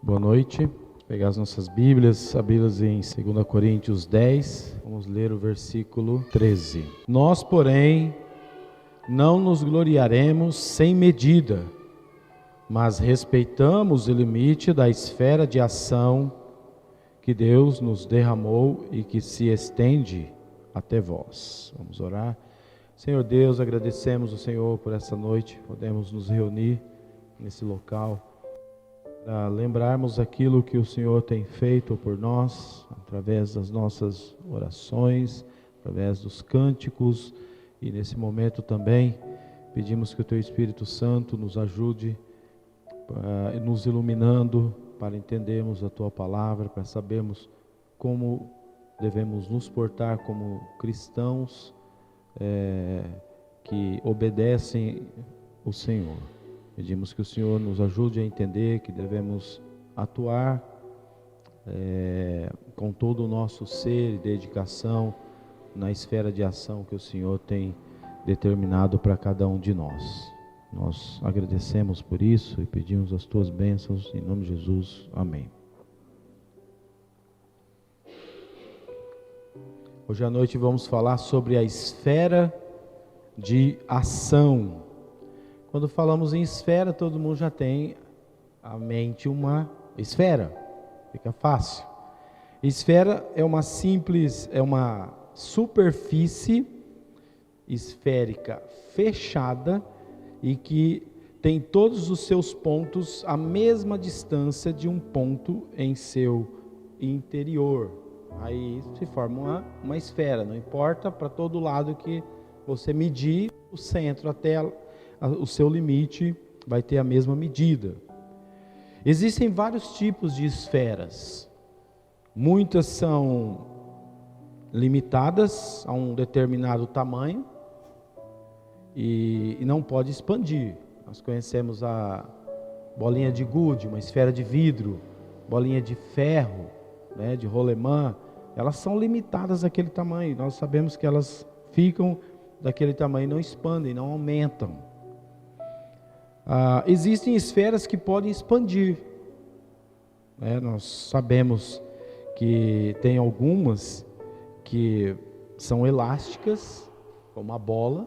Boa noite. Vou pegar as nossas Bíblias, abri-las em 2 Coríntios 10, vamos ler o versículo 13. Nós, porém, não nos gloriaremos sem medida, mas respeitamos o limite da esfera de ação que Deus nos derramou e que se estende até vós. Vamos orar. Senhor Deus, agradecemos ao Senhor por essa noite, podemos nos reunir nesse local, para lembrarmos aquilo que o Senhor tem feito por nós, através das nossas orações, através dos cânticos, e nesse momento também pedimos que o Teu Espírito Santo nos ajude, nos iluminando, para entendermos a Tua Palavra, para sabermos como devemos nos portar como cristãos que obedecem o Senhor. Pedimos que o Senhor nos ajude a entender que devemos atuar com todo o nosso ser e dedicação na esfera de ação que o Senhor tem determinado para cada um de nós. Nós agradecemos por isso e pedimos as Tuas bênçãos em nome de Jesus. Amém. Hoje à noite vamos falar sobre a esfera de ação. Quando falamos em esfera, todo mundo já tem à mente uma esfera, fica fácil. Esfera é uma superfície esférica fechada e que tem todos os seus pontos à mesma distância de um ponto em seu interior. Aí se forma uma esfera, não importa para todo lado que você medir, o centro até o seu limite vai ter a mesma medida. Existem vários tipos de esferas. Muitas são limitadas a um determinado tamanho e não pode expandir. Nós conhecemos a bolinha de gude, uma esfera de vidro, bolinha de ferro, de rolemã. Elas são limitadas àquele tamanho. Nós sabemos que elas ficam daquele tamanho, não expandem, não aumentam. Existem esferas que podem expandir. Nós sabemos que tem algumas que são elásticas, como a bola,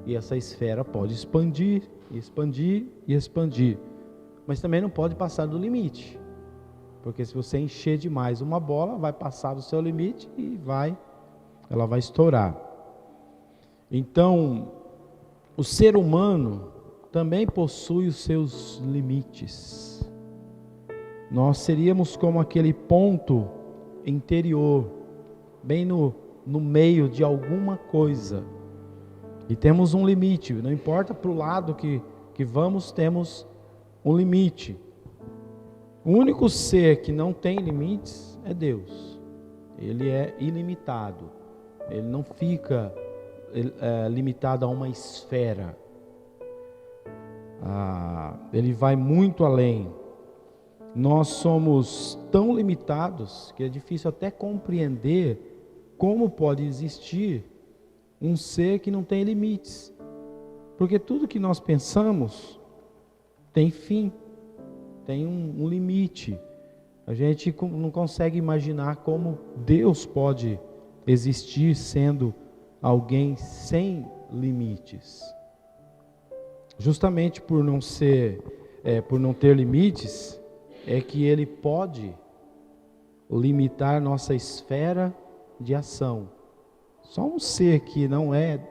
e essa esfera pode expandir, expandir e expandir, mas também não pode passar do limite, porque se você encher demais uma bola, vai passar do seu limite e ela vai estourar. Então, o ser humano também possui os seus limites. Nós seríamos como aquele ponto interior, bem no meio de alguma coisa, e temos um limite. Não importa para o lado que vamos, temos um limite. O único ser que não tem limites é Deus. Ele é ilimitado, ele não fica limitado a uma esfera. Ele vai muito além. Nós somos tão limitados que é difícil até compreender como pode existir um ser que não tem limites, porque tudo que nós pensamos tem fim, tem um limite. A gente não consegue imaginar como Deus pode existir sendo alguém sem limites. Justamente por não ter limites, é que Ele pode limitar nossa esfera de ação. Só um ser que não é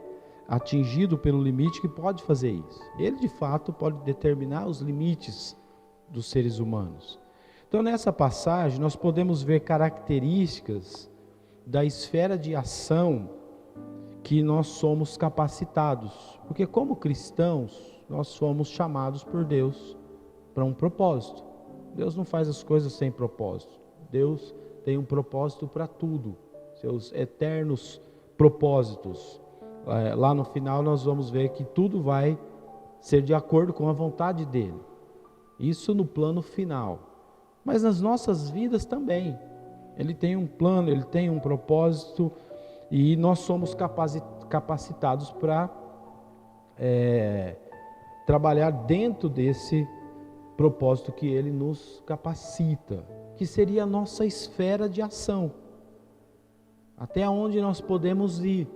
atingido pelo limite que pode fazer isso. Ele de fato pode determinar os limites dos seres humanos. Então nessa passagem nós podemos ver características da esfera de ação que nós somos capacitados. Porque como cristãos, nós somos chamados por Deus para um propósito. Deus não faz as coisas sem propósito. Deus tem um propósito para tudo, seus eternos propósitos. Lá no final nós vamos ver que tudo vai ser de acordo com a vontade dele. Isso no plano final. Mas nas nossas vidas também. Ele tem um plano, ele tem um propósito, e nós somos capacitados para trabalhar dentro desse propósito que Ele nos capacita, que seria a nossa esfera de ação, até onde nós podemos ir.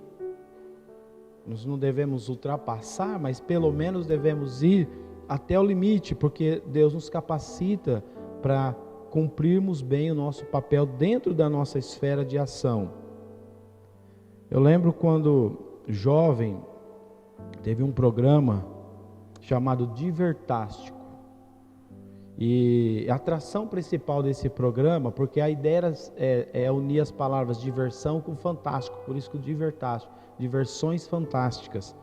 Nós não devemos ultrapassar, mas pelo menos devemos ir até o limite, porque Deus nos capacita para cumprirmos bem o nosso papel dentro da nossa esfera de ação. Eu lembro quando jovem, teve um programa chamado Divertástico, e a atração principal desse programa, porque a ideia é unir as palavras diversão com fantástico, por isso que o Divertástico, diversões fantásticas.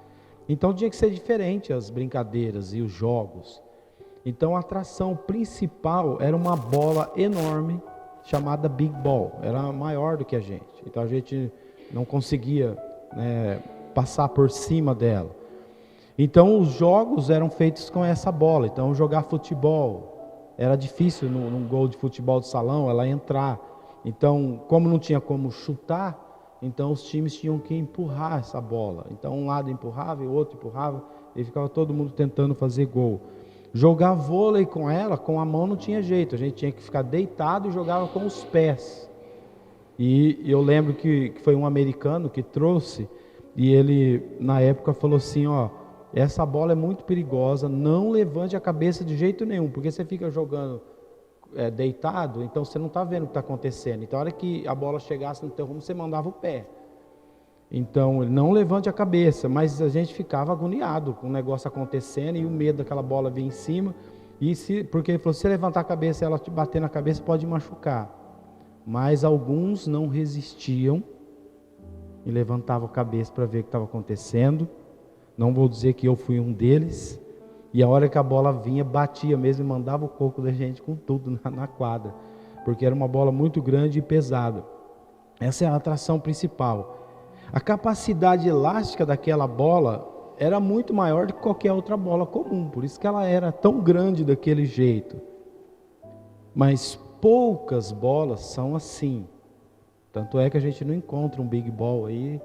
Então tinha que ser diferente as brincadeiras e os jogos. Então a atração principal era uma bola enorme chamada Big Ball, era maior do que a gente, então a gente não conseguia, passar por cima dela. Então os jogos eram feitos com essa bola. Então jogar futebol era difícil num gol de futebol de salão ela entrar. Então, como não tinha como chutar, então os times tinham que empurrar essa bola. Então um lado empurrava e o outro empurrava, e ficava todo mundo tentando fazer gol. Jogar vôlei com ela, com a mão não tinha jeito, a gente tinha que ficar deitado e jogava com os pés. E eu lembro que foi um americano que trouxe, e ele na época falou assim, essa bola é muito perigosa, não levante a cabeça de jeito nenhum, porque você fica jogando deitado, então você não está vendo o que está acontecendo. Então a hora que a bola chegasse no teu rumo, você mandava o pé. Então ele não levante a cabeça, mas a gente ficava agoniado com o negócio acontecendo e o medo daquela bola vir em cima. Porque ele falou, se você levantar a cabeça e ela te bater na cabeça, pode machucar. Mas alguns não resistiam e levantavam a cabeça para ver o que estava acontecendo. Não vou dizer que eu fui um deles. E a hora que a bola vinha, batia mesmo e mandava o coco da gente com tudo na quadra. Porque era uma bola muito grande e pesada. Essa é a atração principal. A capacidade elástica daquela bola era muito maior do que qualquer outra bola comum. Por isso que ela era tão grande daquele jeito. Mas poucas bolas são assim. Tanto é que a gente não encontra um Big Ball aí,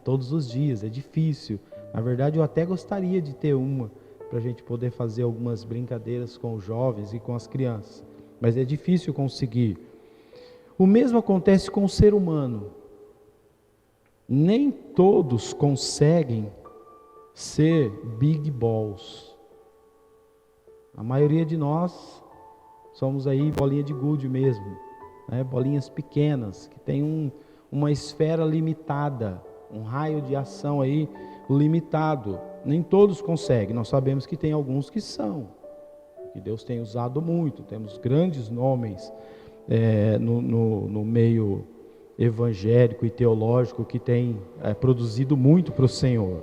todos os dias. É difícil. Na verdade, eu até gostaria de ter uma, para a gente poder fazer algumas brincadeiras com os jovens e com as crianças. Mas é difícil conseguir. O mesmo acontece com o ser humano. Nem todos conseguem ser Big Balls. A maioria de nós somos aí bolinha de gude mesmo, bolinhas pequenas, que tem uma esfera limitada, um raio de ação aí limitado. Nem todos conseguem. Nós sabemos que tem alguns que são, que Deus tem usado muito. Temos grandes nomes no meio evangélico e teológico que tem produzido muito para o Senhor,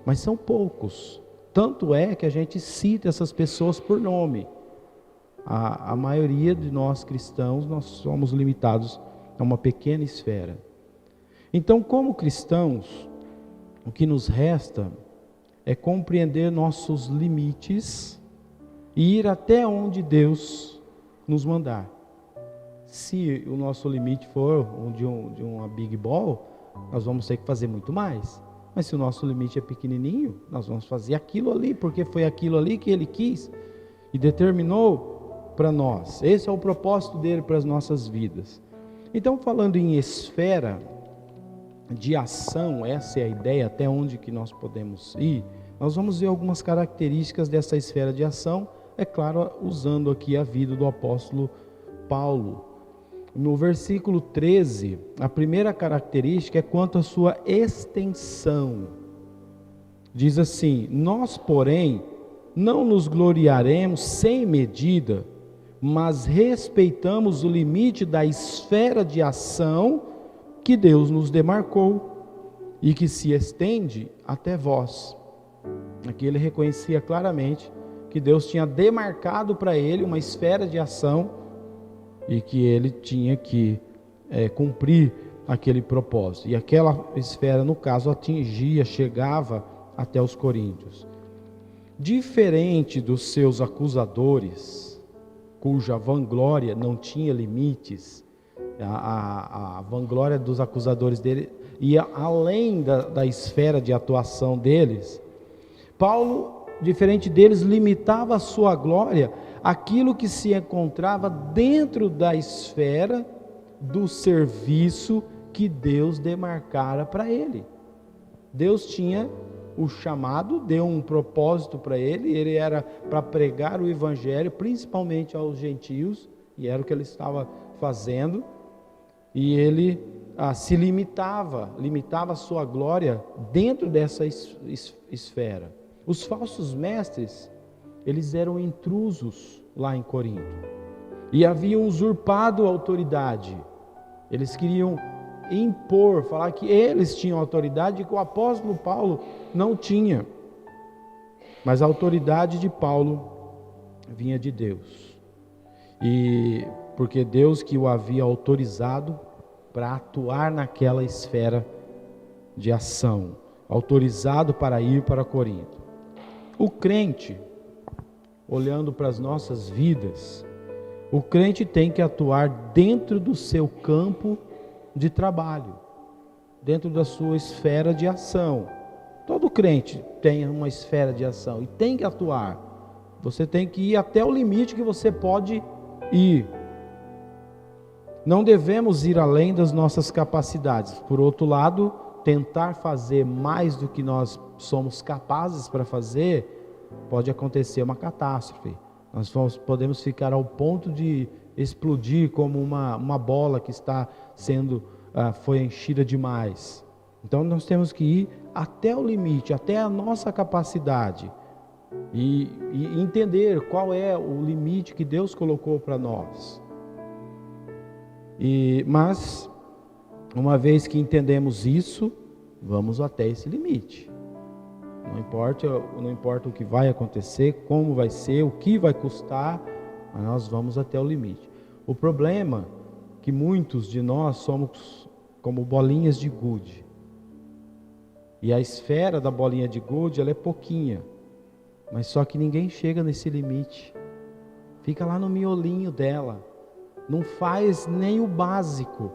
mas são poucos. Tanto é que a gente cita essas pessoas por nome. A maioria de nós cristãos, nós somos limitados a uma pequena esfera. Então, como cristãos, o que nos resta é compreender nossos limites e ir até onde Deus nos mandar. Se o nosso limite for de uma Big Ball, nós vamos ter que fazer muito mais. Mas se o nosso limite é pequenininho, nós vamos fazer aquilo ali, porque foi aquilo ali que Ele quis e determinou para nós. Esse é o propósito dele para as nossas vidas. Então, falando em esfera de ação, essa é a ideia, até onde que nós podemos ir. Nós vamos ver algumas características dessa esfera de ação, é claro, usando aqui a vida do apóstolo Paulo. No versículo 13, a primeira característica é quanto à sua extensão. Diz assim: nós, porém, não nos gloriaremos sem medida, mas respeitamos o limite da esfera de ação que Deus nos demarcou e que se estende até vós. Aqui ele reconhecia claramente que Deus tinha demarcado para ele uma esfera de ação e que ele tinha que cumprir aquele propósito. E aquela esfera, no caso, chegava até os coríntios. Diferente dos seus acusadores, cuja vanglória não tinha limites, a vanglória dos acusadores dele ia além da esfera de atuação deles. Paulo diferente deles, limitava a sua glória àquilo que se encontrava dentro da esfera do serviço que Deus demarcara para ele. Deus tinha o chamado, deu um propósito para ele era para pregar o evangelho, principalmente aos gentios, e era o que ele estava fazendo, e ele se limitava a sua glória dentro dessa esfera. Os falsos mestres, eles eram intrusos lá em Corinto, e haviam usurpado a autoridade. Eles queriam impor, falar que eles tinham autoridade que o apóstolo Paulo não tinha. Mas a autoridade de Paulo vinha de Deus. E porque Deus que o havia autorizado para atuar naquela esfera de ação, autorizado para ir para Corinto. O crente, olhando para as nossas vidas, o crente tem que atuar dentro do seu campo de trabalho, dentro da sua esfera de ação. Todo crente tem uma esfera de ação e tem que atuar. Você tem que ir até o limite que você pode ir. Não devemos ir além das nossas capacidades. Por outro lado, tentar fazer mais do que nós somos capazes para fazer, pode acontecer uma catástrofe. Nós podemos ficar ao ponto de explodir como uma bola que está sendo, foi enchida demais. Então nós temos que ir até o limite, até a nossa capacidade e entender qual é o limite que Deus colocou para nós. Mas, uma vez que entendemos isso, vamos até esse limite. Não importa o que vai acontecer, como vai ser, o que vai custar, mas nós vamos até o limite. O problema é que muitos de nós somos como bolinhas de gude. E a esfera da bolinha de gude, ela é pouquinha. Mas só que ninguém chega nesse limite. Fica lá no miolinho dela. Não faz nem o básico.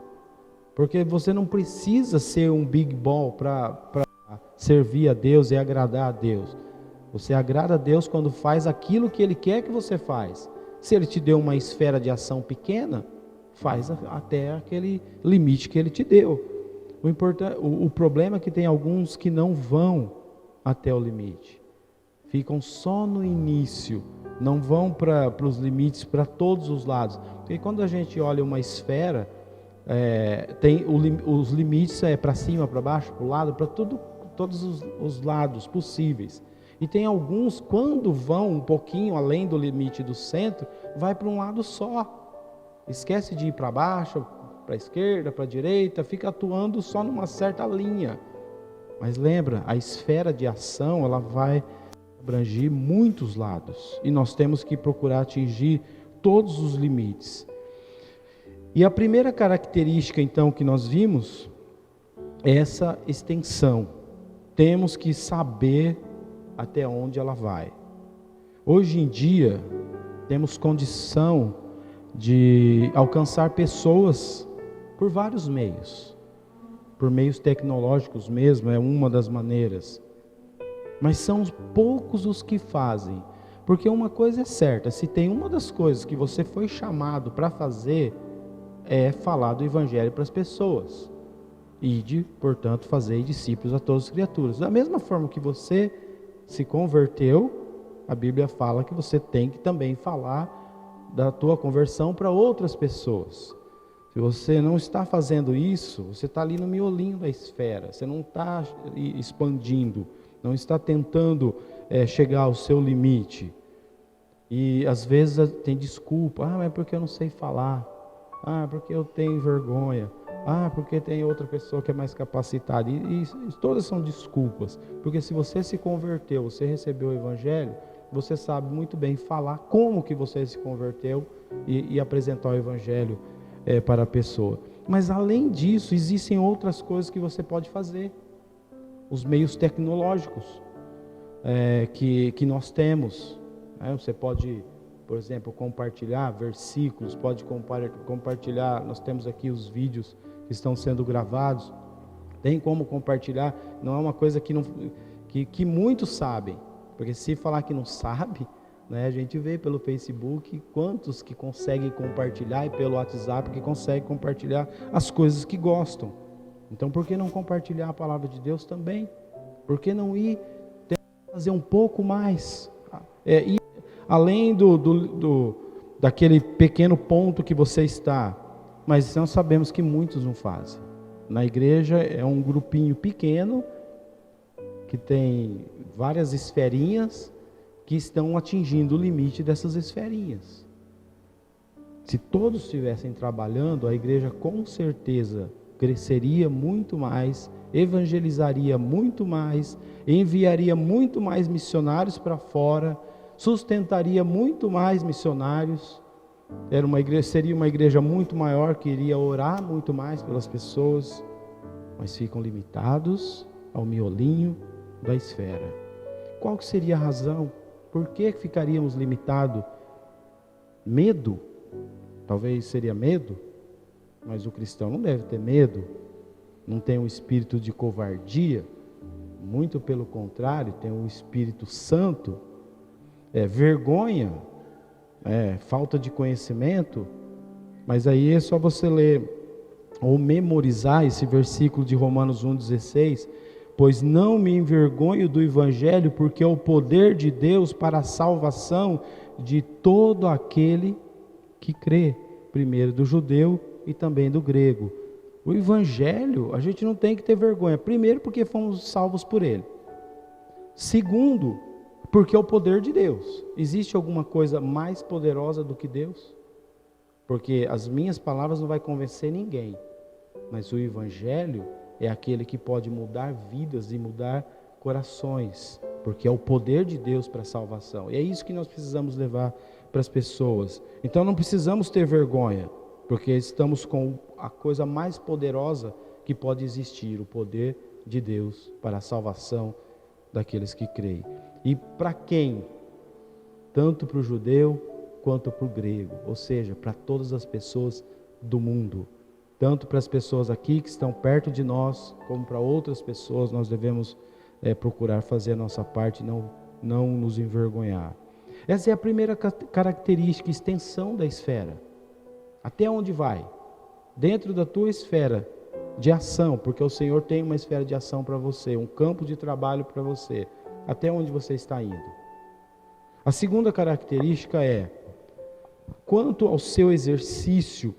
Porque você não precisa ser um big ball para servir a Deus e agradar a Deus. Você agrada a Deus quando faz aquilo que Ele quer que você faz. Se Ele te deu uma esfera de ação pequena, faz até aquele limite que Ele te deu. O problema é que tem alguns que não vão até o limite. Ficam só no início, não vão para os limites, para todos os lados. Porque quando a gente olha uma esfera, tem os limites para cima, para baixo, para o lado, para todos os lados possíveis. E tem alguns, quando vão um pouquinho além do limite do centro, vai para um lado só. Esquece de ir para baixo, para a esquerda, para a direita, fica atuando só numa certa linha. Mas lembra, a esfera de ação, ela vai abranger muitos lados. E nós temos que procurar atingir todos os limites. E a primeira característica, então, que nós vimos, é essa extensão. Temos que saber até onde ela vai. Hoje em dia, temos condição de alcançar pessoas por vários meios. Por meios tecnológicos mesmo, é uma das maneiras. Mas são poucos os que fazem. Porque uma coisa é certa, se tem uma das coisas que você foi chamado para fazer, é falar do Evangelho para as pessoas. Ide, portanto, fazei discípulos a todas as criaturas. Da mesma forma que você se converteu, a Bíblia fala que você tem que também falar da tua conversão para outras pessoas. Se você não está fazendo isso, você está ali no miolinho da esfera, você não está expandindo, não está tentando chegar ao seu limite. E às vezes tem desculpa, mas é porque eu não sei falar, porque eu tenho vergonha, porque tem outra pessoa que é mais capacitada. E todas são desculpas, porque se você se converteu, você recebeu o Evangelho, você sabe muito bem falar como que você se converteu e apresentar o Evangelho para a pessoa. Mas além disso, existem outras coisas que você pode fazer. Os meios tecnológicos que nós temos. Você pode, por exemplo, compartilhar versículos, pode compartilhar, nós temos aqui os vídeos que estão sendo gravados, tem como compartilhar, não é uma coisa que muitos sabem, Porque se falar que não sabe, né, a gente vê pelo Facebook quantos que conseguem compartilhar, e pelo WhatsApp que conseguem compartilhar as coisas que gostam. Então por que não compartilhar a palavra de Deus também? Por que não ir fazer um pouco mais? Ir além daquele pequeno ponto que você está. Mas nós sabemos que muitos não fazem. Na igreja é um grupinho pequeno, que tem várias esferinhas, que estão atingindo o limite dessas esferinhas. Se todos estivessem trabalhando, a igreja com certeza cresceria muito mais, evangelizaria muito mais, enviaria muito mais missionários para fora, sustentaria muito mais missionários. Seria uma igreja muito maior, que iria orar muito mais pelas pessoas, mas ficam limitados ao miolinho da esfera. Qual que seria a razão? Por que ficaríamos limitados? Medo? Talvez seria medo, mas o cristão não deve ter medo, não tem um espírito de covardia, muito pelo contrário, tem um Espírito Santo. Vergonha, falta de conhecimento. Mas aí é só você ler ou memorizar esse versículo de Romanos 1,16, pois não me envergonho do Evangelho, porque é o poder de Deus para a salvação de todo aquele que crê, primeiro do judeu e também do grego. O Evangelho, a gente não tem que ter vergonha, primeiro porque fomos salvos por ele, segundo, porque é o poder de Deus. Existe alguma coisa mais poderosa do que Deus? Porque as minhas palavras não vai convencer ninguém, mas o Evangelho é aquele que pode mudar vidas e mudar corações, porque é o poder de Deus para a salvação. E é isso que nós precisamos levar para as pessoas. Então não precisamos ter vergonha, porque estamos com a coisa mais poderosa que pode existir, o poder de Deus para a salvação daqueles que creem. E para quem? Tanto para o judeu quanto para o grego, ou seja, para todas as pessoas do mundo. Tanto para as pessoas aqui que estão perto de nós, como para outras pessoas, nós devemos procurar fazer a nossa parte e não nos envergonhar. Essa é a primeira característica, extensão da esfera. Até onde vai? Dentro da tua esfera de ação, porque o Senhor tem uma esfera de ação para você, um campo de trabalho para você. Até onde você está indo? A segunda característica é, quanto ao seu exercício,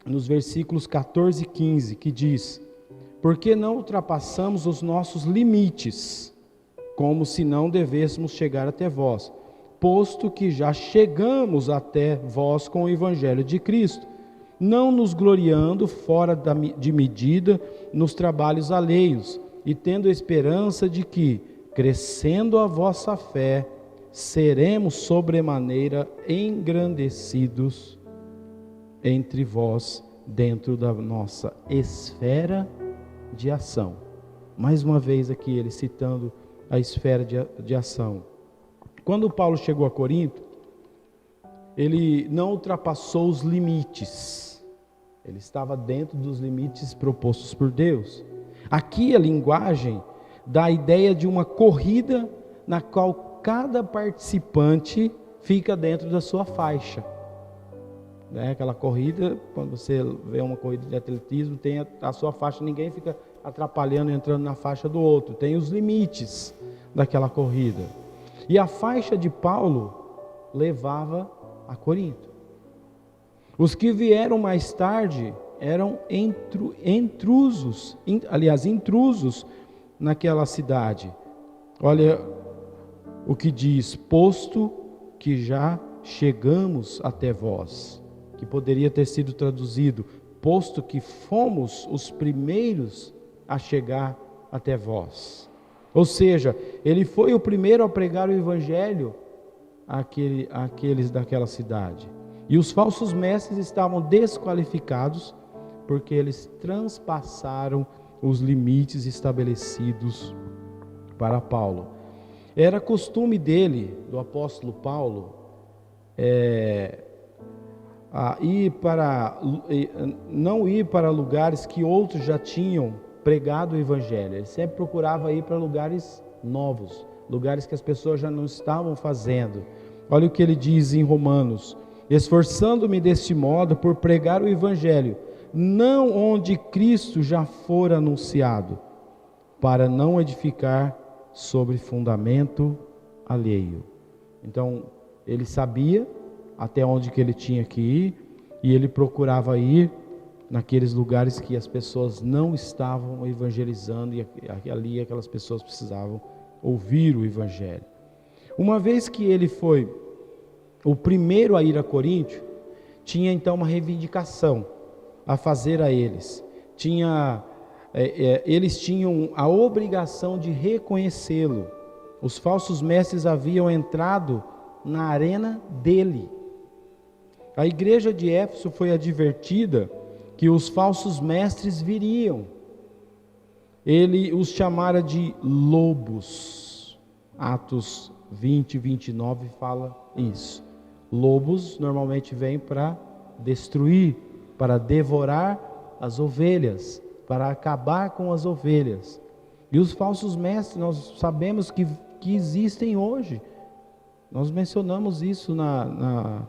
nos versículos 14 e 15, que diz, porque não ultrapassamos os nossos limites, como se não devêssemos chegar até vós, posto que já chegamos até vós com o Evangelho de Cristo, não nos gloriando fora de medida nos trabalhos alheios, e tendo a esperança de que, crescendo a vossa fé, seremos sobremaneira engrandecidos entre vós, dentro da nossa esfera de ação. Mais uma vez aqui ele citando a esfera de ação. Quando Paulo chegou a Corinto, ele não ultrapassou os limites, ele estava dentro dos limites propostos por Deus. Aqui a linguagem dá a ideia de uma corrida na qual cada participante fica dentro da sua faixa. Aquela corrida, quando você vê uma corrida de atletismo, tem a sua faixa, ninguém fica atrapalhando, entrando na faixa do outro, tem os limites daquela corrida. E a faixa de Paulo levava a Corinto. Os que vieram mais tarde eram intrusos naquela cidade. Olha o que diz, posto que já chegamos até vós, que poderia ter sido traduzido, posto que fomos os primeiros a chegar até vós. Ou seja, ele foi o primeiro a pregar o Evangelho àqueles daquela cidade. E os falsos mestres estavam desqualificados, porque eles transpassaram os limites estabelecidos para Paulo. Era costume dele, do apóstolo Paulo, não ir para lugares que outros já tinham pregado o Evangelho. Ele sempre procurava ir para lugares novos, lugares que as pessoas já não estavam fazendo. Olha o que ele diz em Romanos: esforçando-me deste modo por pregar o evangelho, não onde Cristo já for anunciado, para não edificar sobre fundamento alheio. Então, ele sabia até onde que ele tinha que ir, e ele procurava ir naqueles lugares que as pessoas não estavam evangelizando, e ali aquelas pessoas precisavam ouvir o evangelho. Uma vez que ele foi o primeiro a ir a Coríntio, tinha então uma reivindicação a fazer a eles. Eles tinham a obrigação de reconhecê-lo. Os falsos mestres haviam entrado na arena dele. A igreja de Éfeso foi advertida que os falsos mestres viriam. Ele os chamara de lobos. Atos 20, 29 fala isso. Lobos normalmente vêm para destruir, para devorar as ovelhas, para acabar com as ovelhas. E os falsos mestres, nós sabemos que existem hoje. Nós mencionamos isso na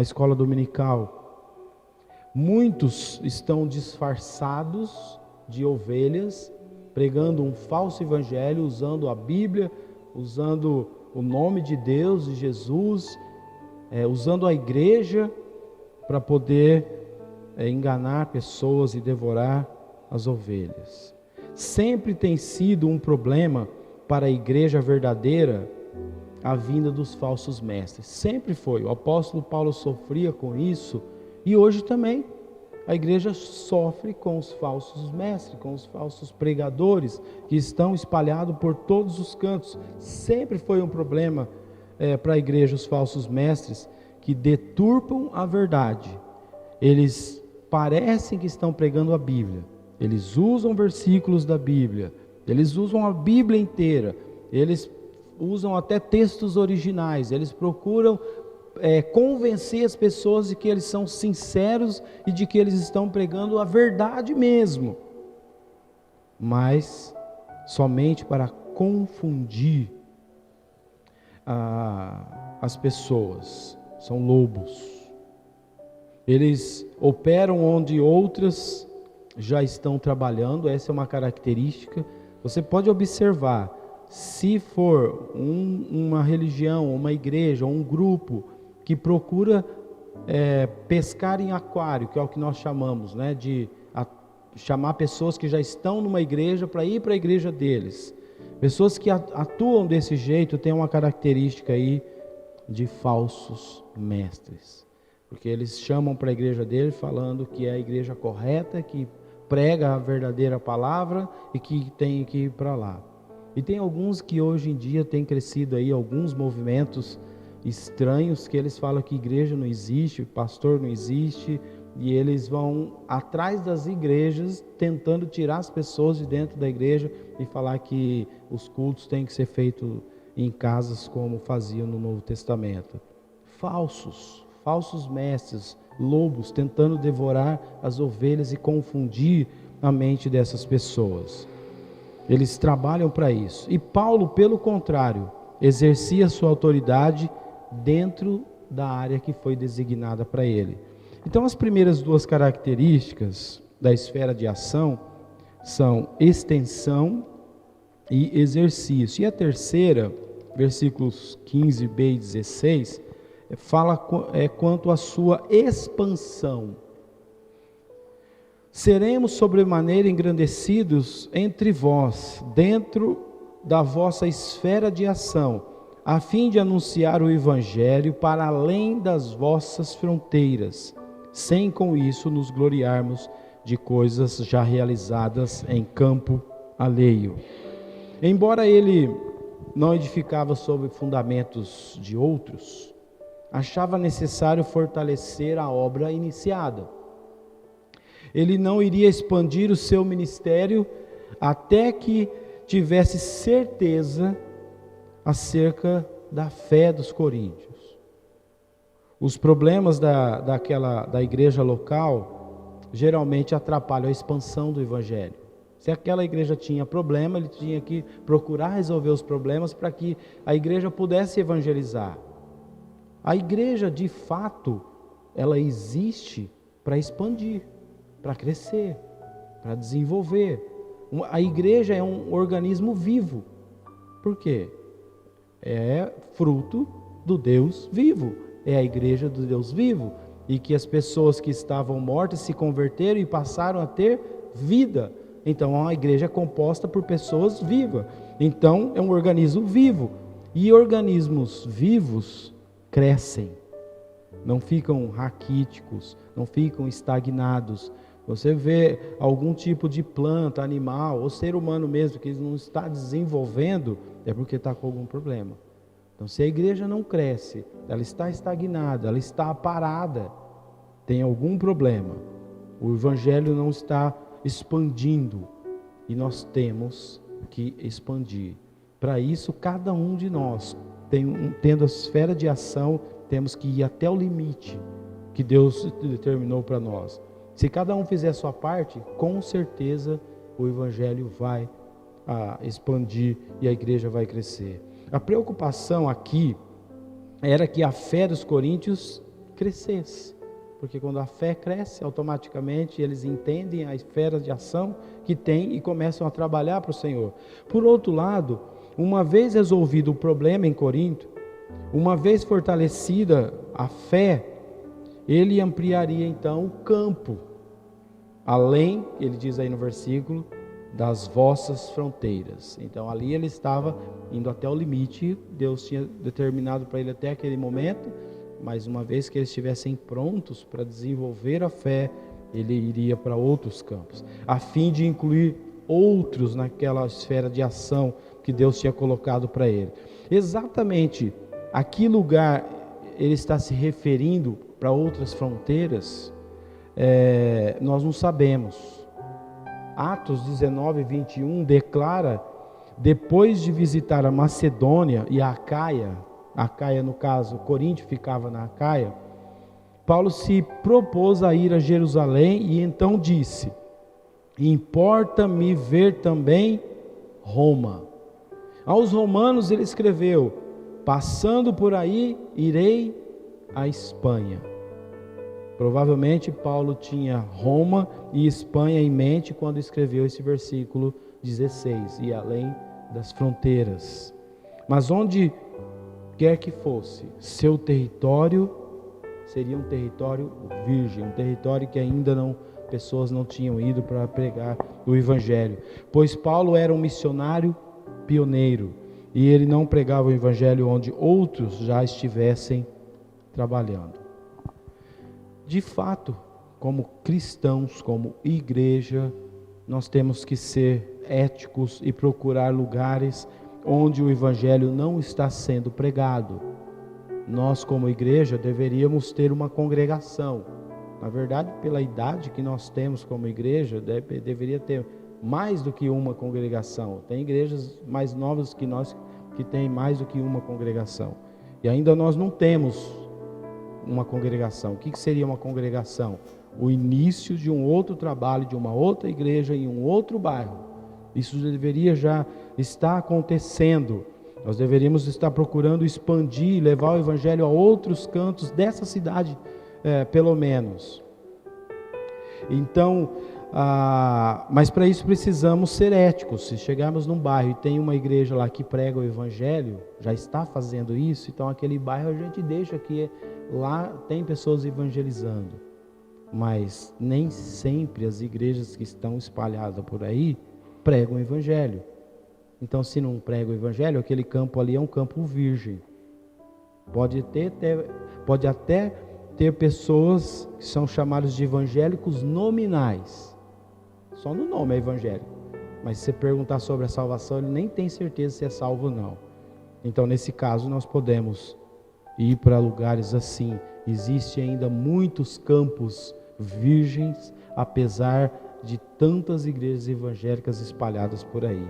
escola dominical. Muitos estão disfarçados de ovelhas, pregando um falso evangelho, usando a Bíblia, usando o nome de Deus, de Jesus, usando a igreja para poder enganar pessoas e devorar as ovelhas. Sempre tem sido um problema para a igreja verdadeira a vinda dos falsos mestres. Sempre foi. O apóstolo Paulo sofria com isso, e hoje também a igreja sofre com os falsos mestres, com os falsos pregadores que estão espalhados por todos os cantos. Sempre foi um problema para a igreja os falsos mestres que deturpam a verdade. Eles parecem que estão pregando a Bíblia, eles usam versículos da Bíblia, eles usam a Bíblia inteira, eles usam até textos originais, eles procuram convencer as pessoas de que eles são sinceros e de que eles estão pregando a verdade mesmo, mas somente para confundir as pessoas. São lobos. Eles operam onde outras já estão trabalhando. Essa é uma característica. Você pode observar, se for uma religião, uma igreja, um grupo que procura pescar em aquário, que é o que nós chamamos, né, de chamar pessoas que já estão numa igreja para ir para a igreja deles. Pessoas que atuam desse jeito têm uma característica aí de falsos mestres, porque eles chamam para a igreja deles falando que é a igreja correta, que prega a verdadeira palavra e que tem que ir para lá. E tem alguns que hoje em dia têm crescido aí, alguns movimentos estranhos, que eles falam que igreja não existe, pastor não existe, e eles vão atrás das igrejas tentando tirar as pessoas de dentro da igreja e falar que os cultos têm que ser feitos em casas como faziam no Novo Testamento. Falsos mestres, lobos tentando devorar as ovelhas e confundir a mente dessas pessoas. Eles trabalham para isso. E Paulo, pelo contrário, exercia sua autoridade dentro da área que foi designada para ele. Então, as primeiras duas características da esfera de ação são extensão e exercício. E a terceira, versículos 15b e 16, fala quanto à sua expansão. Seremos sobremaneira engrandecidos entre vós, dentro da vossa esfera de ação, a fim de anunciar o Evangelho para além das vossas fronteiras, sem com isso nos gloriarmos de coisas já realizadas em campo alheio. Embora ele não edificava sobre fundamentos de outros, achava necessário fortalecer a obra iniciada. Ele não iria expandir o seu ministério até que tivesse certeza acerca da fé dos coríntios. Os problemas da igreja local geralmente atrapalham a expansão do evangelho. Se aquela igreja tinha problema, ele tinha que procurar resolver os problemas para que a igreja pudesse evangelizar. A igreja, de fato, ela existe para expandir, para crescer, para desenvolver. A igreja é um organismo vivo. Por quê? É fruto do Deus vivo. É a igreja do Deus vivo. E que as pessoas que estavam mortas se converteram e passaram a ter vida. Então, a igreja é composta por pessoas vivas. Então, é um organismo vivo. E organismos vivos crescem. Não ficam raquíticos, não ficam estagnados. Você vê algum tipo de planta, animal, ou ser humano mesmo, que não está desenvolvendo, é porque está com algum problema. Então, se a igreja não cresce, ela está estagnada, ela está parada, tem algum problema. O evangelho não está expandindo, e nós temos que expandir. Para isso, cada um de nós, tendo a esfera de ação, temos que ir até o limite que Deus determinou para nós. Se cada um fizer a sua parte, com certeza o evangelho vai expandir e a igreja vai crescer. A preocupação aqui era que a fé dos coríntios crescesse, porque quando a fé cresce, automaticamente eles entendem a esfera de ação que tem e começam a trabalhar para o Senhor. Por outro lado, uma vez resolvido o problema em Corinto, uma vez fortalecida a fé, ele ampliaria então o campo, além, ele diz aí no versículo, das vossas fronteiras. Então ali ele estava indo até o limite, Deus tinha determinado para ele até aquele momento, mas uma vez que eles estivessem prontos para desenvolver a fé, ele iria para outros campos, a fim de incluir outros naquela esfera de ação que Deus tinha colocado para ele. Exatamente a que lugar ele está se referindo para outras fronteiras, nós não sabemos. Atos 19, 21 declara, depois de visitar a Macedônia e a Acaia no caso, Corinto ficava na Acaia, Paulo se propôs a ir a Jerusalém e então disse, importa-me ver também Roma. Aos romanos ele escreveu, passando por aí, irei à Espanha. Provavelmente Paulo tinha Roma e Espanha em mente quando escreveu esse versículo 16, e além das fronteiras. Mas onde quer que fosse, seu território seria um território virgem, um território que ainda pessoas não tinham ido para pregar o evangelho. Pois Paulo era um missionário pioneiro, e ele não pregava o evangelho onde outros já estivessem trabalhando. De fato, como cristãos, como igreja, nós temos que ser éticos e procurar lugares onde o evangelho não está sendo pregado. Nós, como igreja, deveríamos ter uma congregação. Na verdade, pela idade que nós temos como igreja, deveria ter mais do que uma congregação. Tem igrejas mais novas que nós que tem mais do que uma congregação. E ainda nós não temos uma congregação. O que seria uma congregação? O início de um outro trabalho, de uma outra igreja em um outro bairro. Isso deveria já estar acontecendo. Nós deveríamos estar procurando expandir, levar o evangelho a outros cantos dessa cidade, pelo menos. Então, mas para isso precisamos ser éticos. Se chegarmos num bairro e tem uma igreja lá que prega o evangelho, já está fazendo isso, então aquele bairro a gente deixa que lá tem pessoas evangelizando. Mas nem sempre as igrejas que estão espalhadas por aí pregam o evangelho. Então, se não prega o evangelho, aquele campo ali é um campo virgem. Pode até ter pessoas que são chamadas de evangélicos nominais. Só no nome é evangélico. Mas se você perguntar sobre a salvação, ele nem tem certeza se é salvo ou não. Então, nesse caso, nós podemos ir para lugares assim. Existem ainda muitos campos virgens, apesar de tantas igrejas evangélicas espalhadas por aí.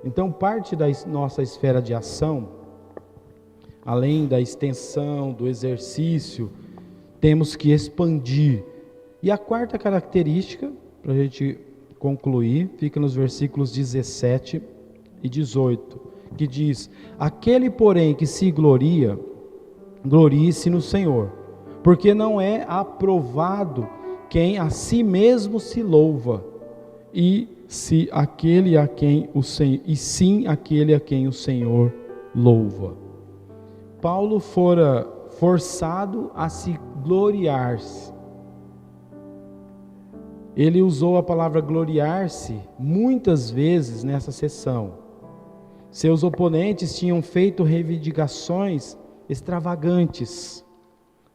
Então, parte da nossa esfera de ação, além da extensão, do exercício, temos que expandir. E a quarta característica, para a gente concluir, fica nos versículos 17 e 18, que diz: aquele, porém, que se gloria, glorie-se no Senhor, porque não é aprovado quem a si mesmo se louva, e sim aquele a quem o Senhor louva. Paulo fora forçado a se gloriar-se. Ele usou a palavra gloriar-se muitas vezes nessa sessão. Seus oponentes tinham feito reivindicações extravagantes,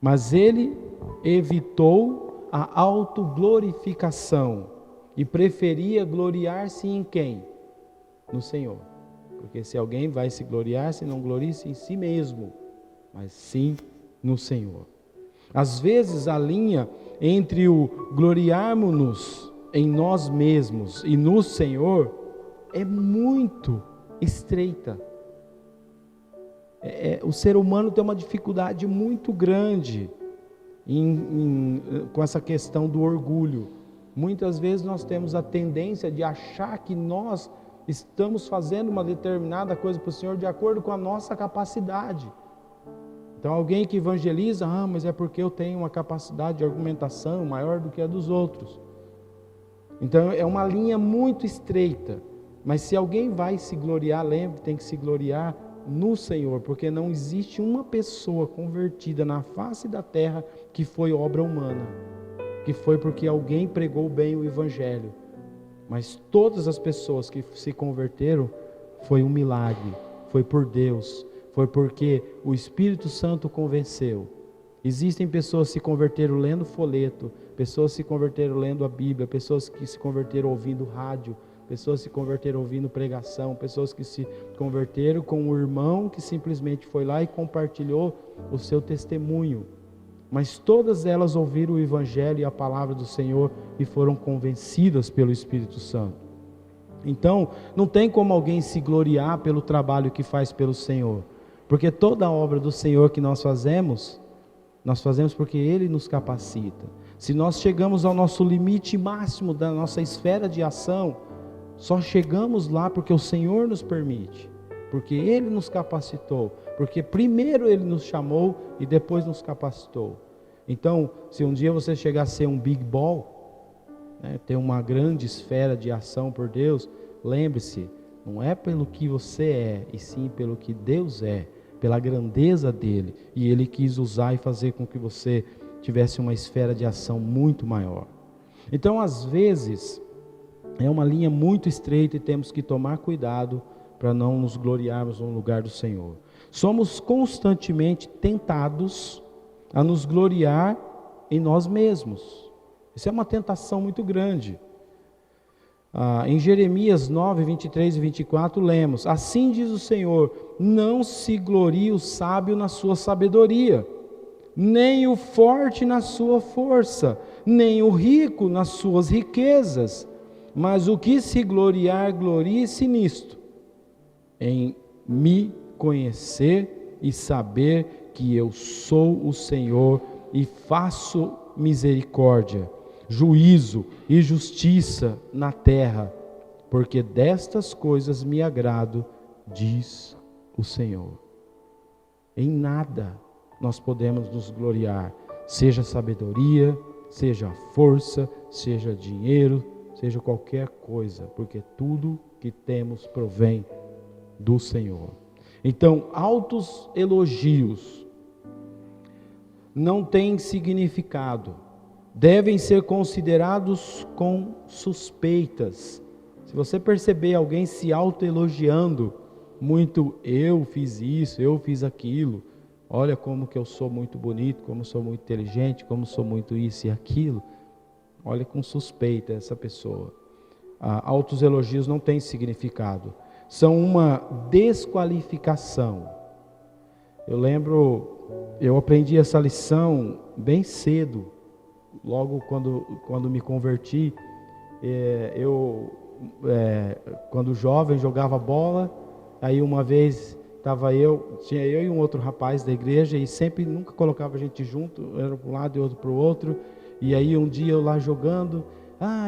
mas ele evitou a autoglorificação e preferia gloriar-se em quem? No Senhor. Porque se alguém vai se gloriar-se, não glorie-se em si mesmo, mas sim no Senhor. Às vezes a linha entre o gloriarmos-nos em nós mesmos e no Senhor é muito estreita. O ser humano tem uma dificuldade muito grande com essa questão do orgulho. Muitas vezes nós temos a tendência de achar que nós estamos fazendo uma determinada coisa para o Senhor de acordo com a nossa capacidade. Então alguém que evangeliza, mas é porque eu tenho uma capacidade de argumentação maior do que a dos outros. Então é uma linha muito estreita. Mas se alguém vai se gloriar, lembre, tem que se gloriar no Senhor, porque não existe uma pessoa convertida na face da terra que foi obra humana, que foi porque alguém pregou bem o Evangelho. Mas todas as pessoas que se converteram foi um milagre, foi por Deus, foi porque o Espírito Santo convenceu. Existem pessoas que se converteram lendo folheto, pessoas que se converteram lendo a Bíblia, pessoas que se converteram ouvindo rádio, pessoas que se converteram ouvindo pregação, pessoas que se converteram com um irmão que simplesmente foi lá e compartilhou o seu testemunho. Mas todas elas ouviram o Evangelho e a palavra do Senhor e foram convencidas pelo Espírito Santo. Então, não tem como alguém se gloriar pelo trabalho que faz pelo Senhor, porque toda a obra do Senhor que nós fazemos porque Ele nos capacita. Se nós chegamos ao nosso limite máximo da nossa esfera de ação, só chegamos lá porque o Senhor nos permite, porque Ele nos capacitou, porque primeiro Ele nos chamou e depois nos capacitou. Então, se um dia você chegar a ser um big ball, ter uma grande esfera de ação por Deus, lembre-se, não é pelo que você é, e sim pelo que Deus é, pela grandeza dEle, e Ele quis usar e fazer com que você tivesse uma esfera de ação muito maior. Então, às vezes, é uma linha muito estreita e temos que tomar cuidado para não nos gloriarmos no lugar do Senhor. Somos constantemente tentados a nos gloriar em nós mesmos. Isso é uma tentação muito grande. Em Jeremias 9, 23 e 24 lemos: assim diz o Senhor, não se glorie o sábio na sua sabedoria, nem o forte na sua força, nem o rico nas suas riquezas, mas o que se gloriar, glorie-se nisto, em me conhecer e saber que eu sou o Senhor e faço misericórdia, juízo e justiça na terra, porque destas coisas me agrado, diz o Senhor. Em nada nós podemos nos gloriar, seja sabedoria, seja força, seja dinheiro, seja qualquer coisa, porque tudo que temos provém do Senhor. Então, altos elogios não têm significado, devem ser considerados com suspeitas. Se você perceber alguém se autoelogiando muito, eu fiz isso, eu fiz aquilo, olha como que eu sou muito bonito, como sou muito inteligente, como sou muito isso e aquilo, olha com suspeita essa pessoa. Altos elogios não têm significado, são uma desqualificação. Eu aprendi essa lição bem cedo, logo quando me converti. Quando jovem jogava bola, aí uma vez tinha eu e um outro rapaz da igreja, e nunca colocava a gente junto, era para um lado e outro para o outro, e aí um dia eu lá jogando,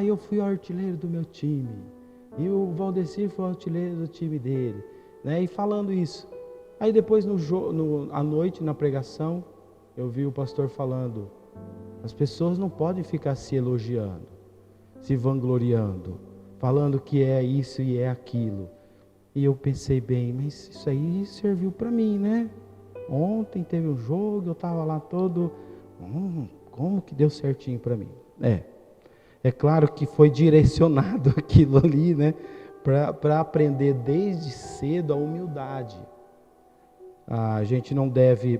eu fui o artilheiro do meu time, e o Valdecir foi o artilheiro do time dele, né? E falando isso. Aí depois à noite, na pregação, eu vi o pastor falando, as pessoas não podem ficar se elogiando, se vangloriando, falando que é isso e é aquilo. E eu pensei bem, mas isso aí serviu para mim, né? Ontem teve um jogo, eu estava lá todo, como que deu certinho para mim? É claro que foi direcionado aquilo ali, né? Para aprender desde cedo a humildade. A gente não deve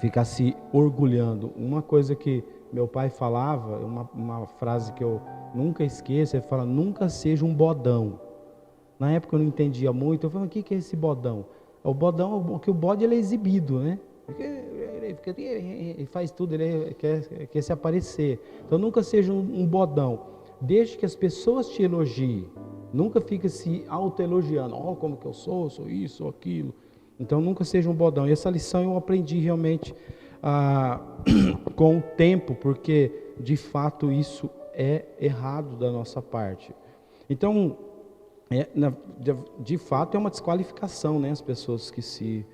ficar se orgulhando. Uma coisa que meu pai falava, uma frase que eu nunca esqueço, ele fala, nunca seja um bodão. Na época eu não entendia muito, eu falei, o que é esse bodão? O bodão, que o bode ele é exibido, né? Ele faz tudo, ele quer se aparecer. Então nunca seja um bodão. Deixe que as pessoas te elogiem. Nunca fique se autoelogiando. Como que eu sou isso, sou aquilo. Então nunca seja um bodão. E essa lição eu aprendi realmente com o tempo, porque de fato isso é errado da nossa parte. Então, de fato é uma desqualificação, né? As pessoas que se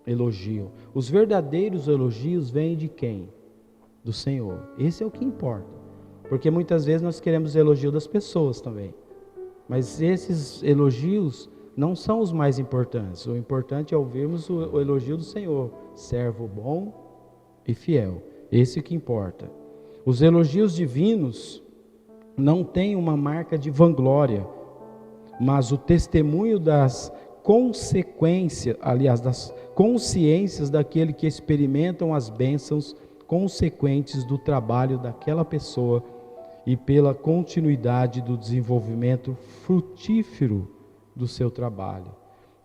elogiam. Os verdadeiros elogios vêm de quem? Do Senhor. Esse é o que importa. Porque muitas vezes nós queremos elogio das pessoas também. Mas esses elogios não são os mais importantes. O importante é ouvirmos o elogio do Senhor. Servo bom e fiel. Esse é o que importa. Os elogios divinos não têm uma marca de vanglória, mas o testemunho das consequências, aliás, das consciências daquele que experimentam as bênçãos consequentes do trabalho daquela pessoa e pela continuidade do desenvolvimento frutífero do seu trabalho.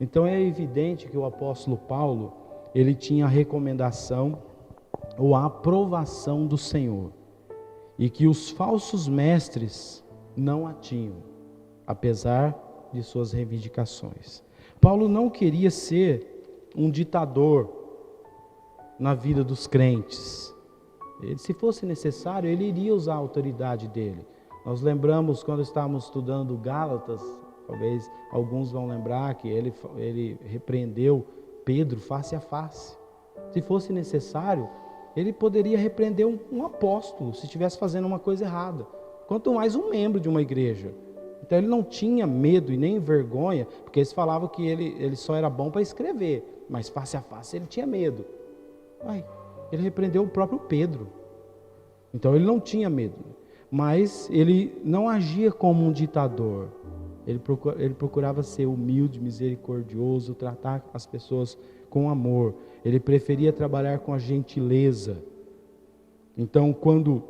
Então é evidente que o apóstolo Paulo, ele tinha a recomendação ou a aprovação do Senhor, e que os falsos mestres não a tinham, apesar de suas reivindicações. Paulo não queria ser um ditador na vida dos crentes. Se fosse necessário, ele iria usar a autoridade dele. Nós lembramos quando estávamos estudando Gálatas, talvez alguns vão lembrar que ele repreendeu Pedro face a face. Se fosse necessário, ele poderia repreender um apóstolo se estivesse fazendo uma coisa errada, quanto mais um membro de uma igreja. Então ele não tinha medo e nem vergonha, porque eles falavam que ele só era bom para escrever, mas face a face ele tinha medo. Ele repreendeu o próprio Pedro. Então ele não tinha medo, mas ele não agia como um ditador. Ele procurava ser humilde, misericordioso, tratar as pessoas com amor. Ele preferia trabalhar com a gentileza. Então, quando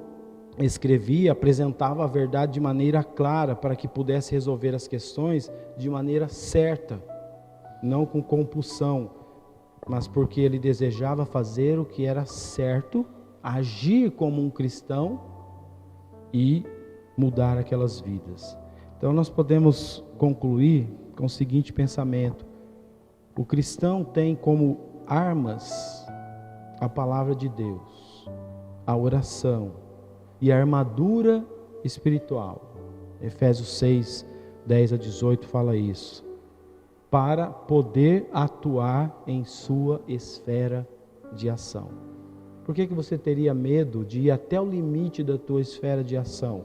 escrevia, apresentava a verdade de maneira clara, para que pudesse resolver as questões de maneira certa, não com compulsão, mas porque ele desejava fazer o que era certo, agir como um cristão e mudar aquelas vidas. Então nós podemos concluir com o seguinte pensamento: o cristão tem como armas a palavra de Deus, a oração e a armadura espiritual. Efésios 6, 10 a 18 fala isso. Para poder atuar em sua esfera de ação. Por que você teria medo de ir até o limite da tua esfera de ação,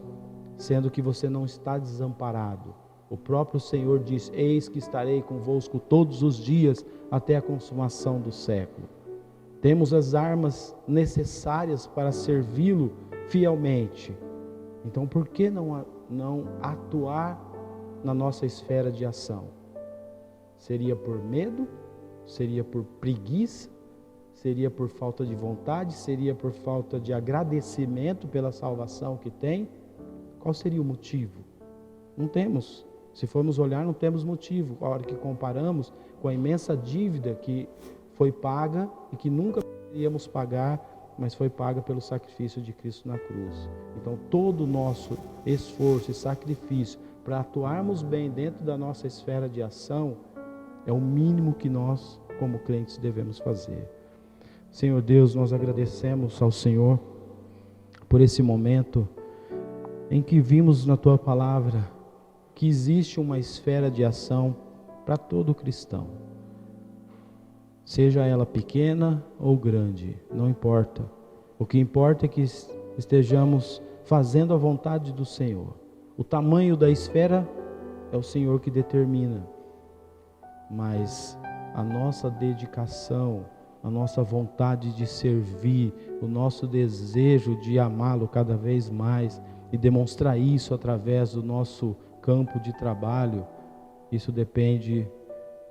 sendo que você não está desamparado? O próprio Senhor diz: eis que estarei convosco todos os dias até a consumação do século. Temos as armas necessárias para servi-lo fielmente. Então por que não atuar na nossa esfera de ação? Seria por medo? Seria por preguiça? Seria por falta de vontade? Seria por falta de agradecimento pela salvação que tem? Qual seria o motivo? Não temos. Se formos olhar, não temos motivo. A hora que comparamos com a imensa dívida que foi paga e que nunca iríamos pagar, mas foi paga pelo sacrifício de Cristo na cruz. Então todo o nosso esforço e sacrifício para atuarmos bem dentro da nossa esfera de ação é o mínimo que nós, como crentes, devemos fazer. Senhor Deus, nós agradecemos ao Senhor por esse momento em que vimos na Tua palavra que existe uma esfera de ação para todo cristão. Seja ela pequena ou grande, não importa. O que importa é que estejamos fazendo a vontade do Senhor. O tamanho da esfera é o Senhor que determina. Mas a nossa dedicação, a nossa vontade de servir, o nosso desejo de amá-lo cada vez mais e demonstrar isso através do nosso campo de trabalho, isso depende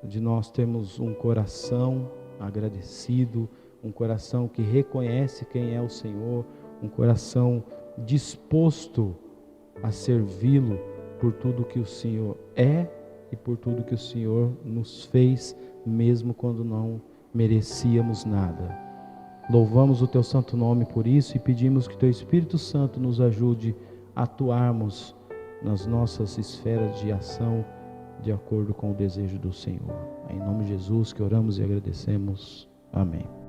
de nós termos um coração agradecido, um coração que reconhece quem é o Senhor, um coração disposto a servi-lo por tudo que o Senhor é e por tudo que o Senhor nos fez, mesmo quando não merecíamos nada. Louvamos o Teu santo nome por isso e pedimos que Teu Espírito Santo nos ajude a atuarmos nas nossas esferas de ação de acordo com o desejo do Senhor. É em nome de Jesus que oramos e agradecemos. Amém.